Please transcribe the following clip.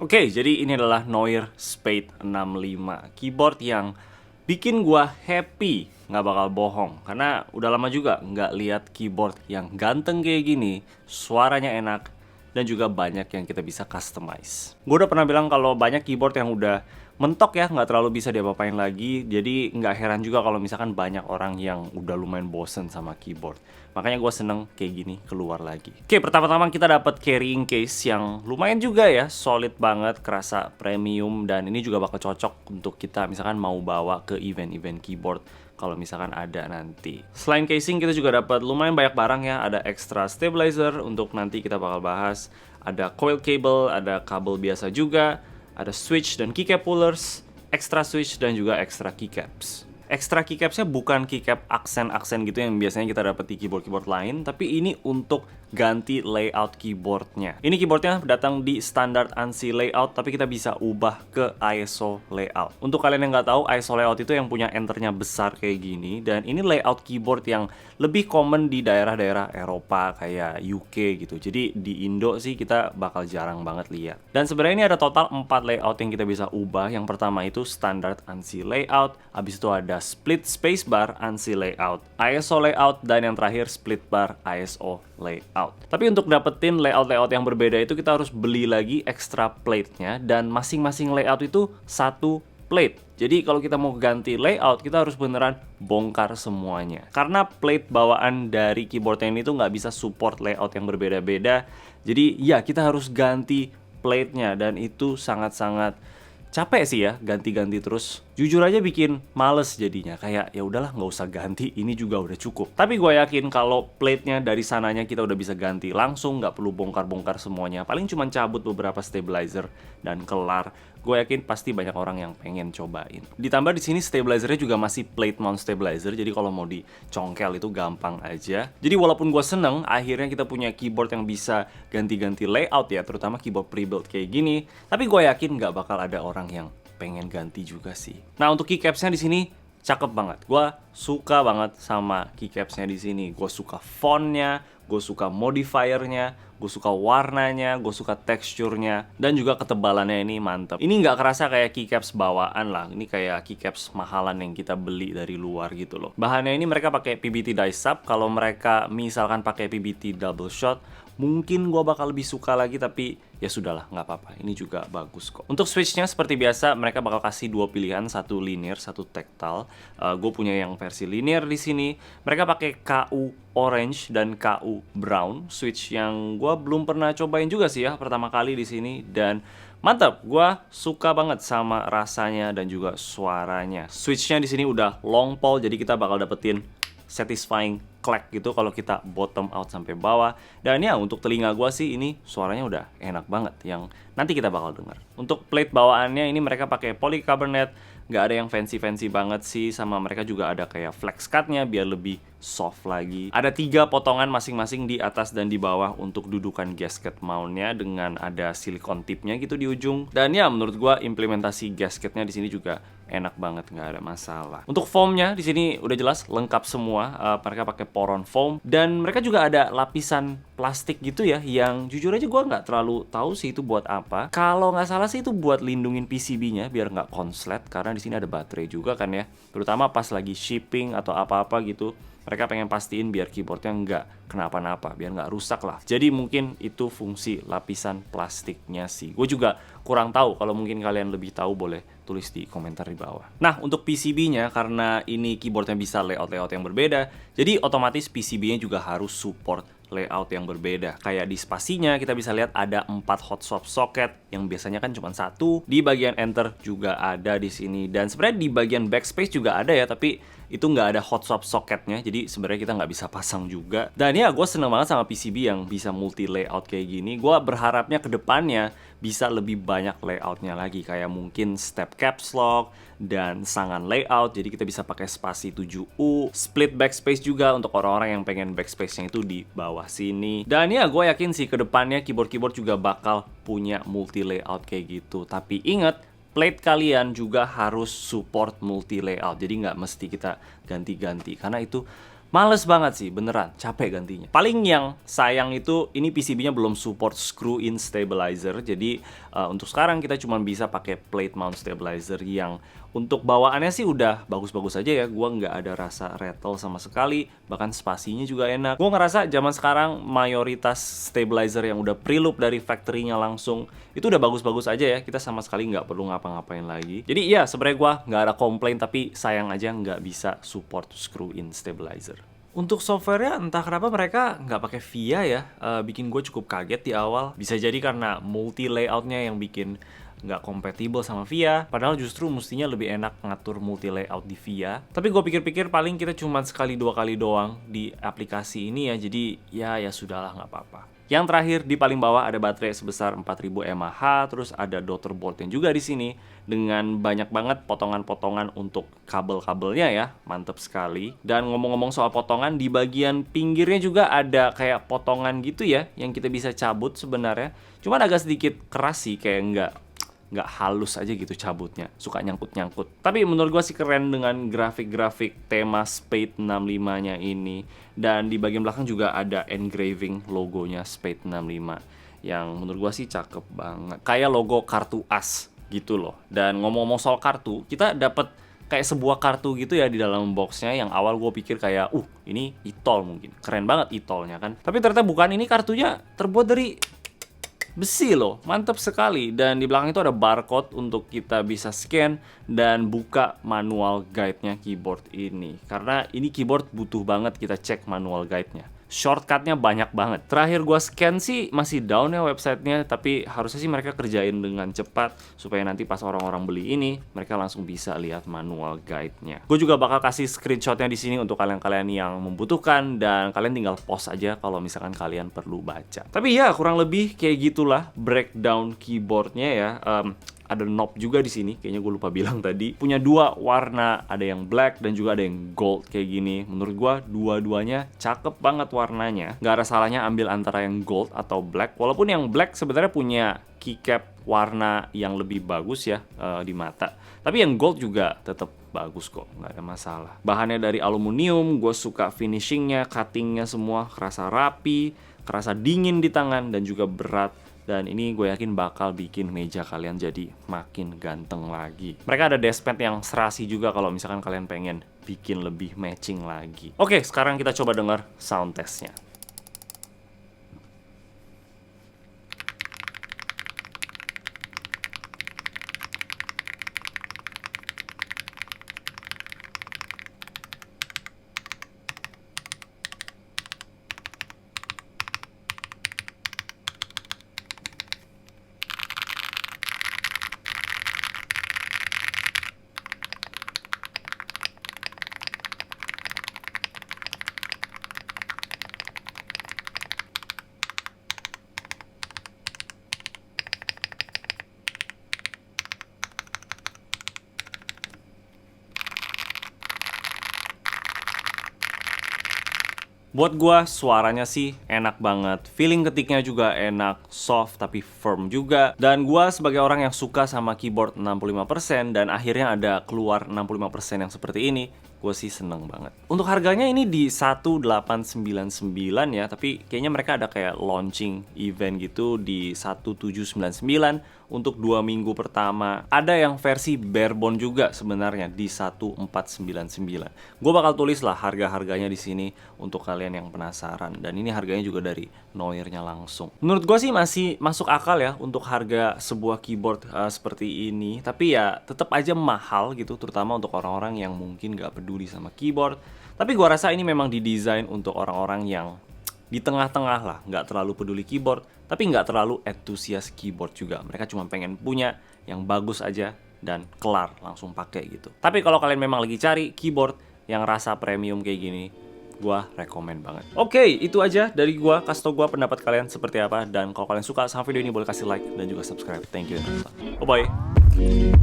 Oke, jadi ini adalah Noir Spade 65, keyboard yang bikin gua happy, nggak bakal bohong. Karena udah lama juga nggak lihat keyboard yang ganteng kayak gini, suaranya enak, dan juga banyak yang kita bisa customize. Gue udah pernah bilang kalau banyak keyboard yang udah mentok ya, nggak terlalu bisa diapa-apain lagi. Jadi nggak heran juga kalau misalkan banyak orang yang udah lumayan bosen sama keyboard. Makanya gue seneng kayak gini keluar lagi. Oke, pertama-tama kita dapat carrying case yang lumayan juga ya, solid banget, kerasa premium, dan ini juga bakal cocok untuk kita misalkan mau bawa ke event-event keyboard kalau misalkan ada nanti. Selain casing, kita juga dapat lumayan banyak barang ya. Ada extra stabilizer untuk nanti kita bakal bahas. Ada coil cable, ada kabel biasa juga, ada switch dan keycap pullers, extra switch dan juga extra keycaps. Extra keycapsnya bukan keycap aksen-aksen gitu yang biasanya kita dapat di keyboard-keyboard lain, tapi ini untuk ganti layout keyboardnya. Ini keyboardnya datang di standar ANSI layout, tapi kita bisa ubah ke ISO layout. Untuk kalian yang nggak tahu, ISO layout itu yang punya enternya besar kayak gini, dan ini layout keyboard yang lebih common di daerah-daerah Eropa kayak UK gitu. Jadi di Indo sih kita bakal jarang banget lihat. Dan sebenarnya ini ada total 4 layout yang kita bisa ubah. Yang pertama itu standar ANSI layout, habis itu ada split spacebar ANSI layout, ISO layout, dan yang terakhir split bar ISO layout. Tapi untuk dapetin layout-layout yang berbeda itu kita harus beli lagi extra plate-nya, dan masing-masing layout itu satu plate. Jadi kalau kita mau ganti layout, kita harus beneran bongkar semuanya. Karena plate bawaan dari keyboardnya ini tuh nggak bisa support layout yang berbeda-beda. Jadi ya kita harus ganti plate-nya, dan itu sangat-sangat capek sih ya, ganti-ganti terus. Jujur aja bikin males jadinya, kayak ya udahlah nggak usah ganti, ini juga udah cukup. Tapi gue yakin kalau plate-nya dari sananya kita udah bisa ganti langsung, nggak perlu bongkar-bongkar semuanya. Paling cuma cabut beberapa stabilizer dan kelar. Gue yakin pasti banyak orang yang pengen cobain. Ditambah di sini stabilizernya juga masih plate mount stabilizer, jadi kalau mau dicongkel itu gampang aja. Jadi walaupun gue seneng, akhirnya kita punya keyboard yang bisa ganti-ganti layout ya, terutama keyboard pre-built kayak gini. Tapi gue yakin nggak bakal ada orang yang pengen ganti juga sih. Nah, untuk keycapsnya di sini cakep banget. Gue suka banget sama keycapsnya di sini. Gue suka fontnya, gue suka modifiernya, gue suka warnanya, gue suka teksturnya, dan juga ketebalannya ini mantep. Ini nggak kerasa kayak keycaps bawaan lah. Ini kayak keycaps mahalan yang kita beli dari luar gitu loh. Bahannya ini mereka pakai PBT die sub. Kalau mereka misalkan pakai PBT double shot, mungkin gue bakal lebih suka lagi, tapi ya sudahlah, nggak apa-apa. Ini juga bagus kok. Untuk switchnya seperti biasa, mereka bakal kasih dua pilihan, satu linear, satu tactile. Gue punya yang versi linear di sini. Mereka pakai KU orange dan KU brown, switch yang gue belum pernah cobain juga sih ya, pertama kali di sini, dan mantap. Gue suka banget sama rasanya dan juga suaranya. Switchnya di sini udah long pull, jadi kita bakal dapetin satisfying clack gitu kalau kita bottom out sampai bawah. Dan ya untuk telinga gue sih ini suaranya udah enak banget yang nanti kita bakal denger. Untuk plate bawaannya ini mereka pakai polycarbonate, nggak ada yang fancy-fancy banget sih. Sama mereka juga ada kayak flex cutnya biar lebih soft lagi. Ada 3 potongan masing-masing di atas dan di bawah untuk dudukan gasket mountnya, dengan ada silikon tipnya gitu di ujung. Dan ya menurut gue implementasi gasketnya di sini juga enak banget, nggak ada masalah. Untuk foamnya di sini udah jelas lengkap semua. Mereka pakai poron foam, dan mereka juga ada lapisan plastik gitu ya, yang jujur aja gue nggak terlalu tahu sih itu buat apa. Kalau nggak salah sih itu buat lindungin PCB-nya biar nggak konslet, karena di sini ada baterai juga kan ya. Terutama pas lagi shipping atau apa-apa gitu, mereka pengen pastiin biar keyboardnya nggak kenapa-napa, biar nggak rusak lah. Jadi mungkin itu fungsi lapisan plastiknya sih. Gue juga kurang tahu, kalau mungkin kalian lebih tahu boleh tulis di komentar di bawah. Nah, untuk PCB-nya, karena ini keyboardnya bisa layout-layout yang berbeda, jadi otomatis PCB-nya juga harus support layout yang berbeda. Kayak di spasinya kita bisa lihat ada 4 hot swap socket yang biasanya kan cuma satu. Di bagian enter juga ada di sini, dan sebenarnya di bagian backspace juga ada ya, tapi itu nggak ada hot swap socketnya, jadi sebenarnya kita nggak bisa pasang juga. Dan ya gue seneng banget sama PCB yang bisa multi layout kayak gini. Gue berharapnya ke depannya bisa lebih banyak layoutnya lagi, kayak mungkin step caps lock dan sangan layout, jadi kita bisa pakai spasi 7U, split backspace juga untuk orang-orang yang pengen backspace-nya itu di bawah sini. Dan ya gue yakin sih ke depannya keyboard-keyboard juga bakal punya multi layout kayak gitu. Tapi ingat, plate kalian juga harus support multi layout, jadi nggak mesti kita ganti-ganti, karena itu males banget sih, beneran capek gantinya. Paling yang sayang itu ini PCB-nya belum support screw-in stabilizer, jadi Untuk sekarang kita cuma bisa pakai plate mount stabilizer yang untuk bawaannya sih udah bagus-bagus aja ya. Gua nggak ada rasa rattle sama sekali, bahkan spasinya juga enak. Gua ngerasa zaman sekarang mayoritas stabilizer yang udah pre-loop dari factory-nya langsung itu udah bagus-bagus aja ya. Kita sama sekali nggak perlu ngapa-ngapain lagi. Jadi iya, sebenarnya gua nggak ada komplain, tapi sayang aja nggak bisa support screw in stabilizer. Untuk softwarenya entah kenapa mereka nggak pakai VIA ya. Bikin gue cukup kaget di awal. Bisa jadi karena multi layoutnya yang bikin nggak kompatibel sama VIA. Padahal justru mestinya lebih enak ngatur multi layout di VIA. Tapi gue pikir-pikir paling kita cuma sekali dua kali doang di aplikasi ini ya. Jadi ya sudahlah, nggak apa-apa. Yang terakhir di paling bawah ada baterai sebesar 4000 mAh, terus ada daughter board-nya juga di sini dengan banyak banget potongan-potongan untuk kabel-kabelnya ya, mantep sekali. Dan ngomong-ngomong soal potongan, di bagian pinggirnya juga ada kayak potongan gitu ya, yang kita bisa cabut sebenarnya. Cuman agak sedikit keras sih, kayak nggak halus aja gitu cabutnya, suka nyangkut-nyangkut. Tapi menurut gua sih keren dengan grafik-grafik tema Spade 65-nya ini. Dan di bagian belakang juga ada engraving logonya Spade 65 yang menurut gua sih cakep banget, kayak logo kartu as gitu loh. Dan ngomong-ngomong soal kartu, kita dapat kayak sebuah kartu gitu ya di dalam boxnya. Yang awal gue pikir kayak ini e-tol, mungkin keren banget e-tolnya kan, tapi ternyata bukan. Ini kartunya terbuat dari besi loh, mantap sekali. Dan di belakang itu ada barcode untuk kita bisa scan dan buka manual guide-nya keyboard ini. Karena ini keyboard butuh banget kita cek manual guide-nya. Shortcut-nya banyak banget. Terakhir gua scan sih masih down ya websitenya, tapi harusnya sih mereka kerjain dengan cepat supaya nanti pas orang-orang beli ini mereka langsung bisa lihat manual guide-nya. Gue juga bakal kasih screenshot-nya di sini untuk kalian-kalian yang membutuhkan, dan kalian tinggal post aja kalau misalkan kalian perlu baca. Tapi ya kurang lebih kayak gitulah breakdown keyboard-nya ya. Ada knob juga di sini, kayaknya gue lupa bilang tadi. Punya dua warna, ada yang black dan juga ada yang gold kayak gini. Menurut gue dua-duanya cakep banget warnanya. Gak ada salahnya ambil antara yang gold atau black. Walaupun yang black sebenarnya punya keycap warna yang lebih bagus ya di mata. Tapi yang gold juga tetap bagus kok, nggak ada masalah. Bahannya dari aluminium, gue suka finishingnya, cuttingnya semua kerasa rapi, kerasa dingin di tangan dan juga berat. Dan ini gue yakin bakal bikin meja kalian jadi makin ganteng lagi. Mereka ada dashpad yang serasi juga kalau misalkan kalian pengen bikin lebih matching lagi. Oke, sekarang kita coba dengar sound testnya. Buat gua suaranya sih enak banget, feeling ketiknya juga enak, soft tapi firm juga. Dan gua sebagai orang yang suka sama keyboard 65% dan akhirnya ada keluar 65% yang seperti ini, gue sih seneng banget. Untuk harganya ini di 1899 ya, tapi kayaknya mereka ada kayak launching event gitu di 1799 untuk 2 minggu pertama. Ada yang versi barebone juga sebenarnya di 1499. Gue bakal tulis lah harga-harganya di sini untuk kalian yang penasaran. Dan ini harganya juga dari Noir-nya langsung. Menurut gue sih masih masuk akal ya untuk harga sebuah keyboard seperti ini. Tapi ya tetap aja mahal gitu, terutama untuk orang-orang yang mungkin gak peduli sama keyboard. Tapi gue rasa ini memang didesain untuk orang-orang yang di tengah-tengah lah, nggak terlalu peduli keyboard, tapi nggak terlalu entusias keyboard juga. Mereka cuma pengen punya yang bagus aja dan kelar, langsung pakai gitu. Tapi kalau kalian memang lagi cari keyboard yang rasa premium kayak gini, gua rekomen banget. Oke, itu aja dari gua. Kasih tau gua pendapat kalian seperti apa. Dan kalau kalian suka sama video ini, boleh kasih like dan juga subscribe. Thank you. Bye-bye.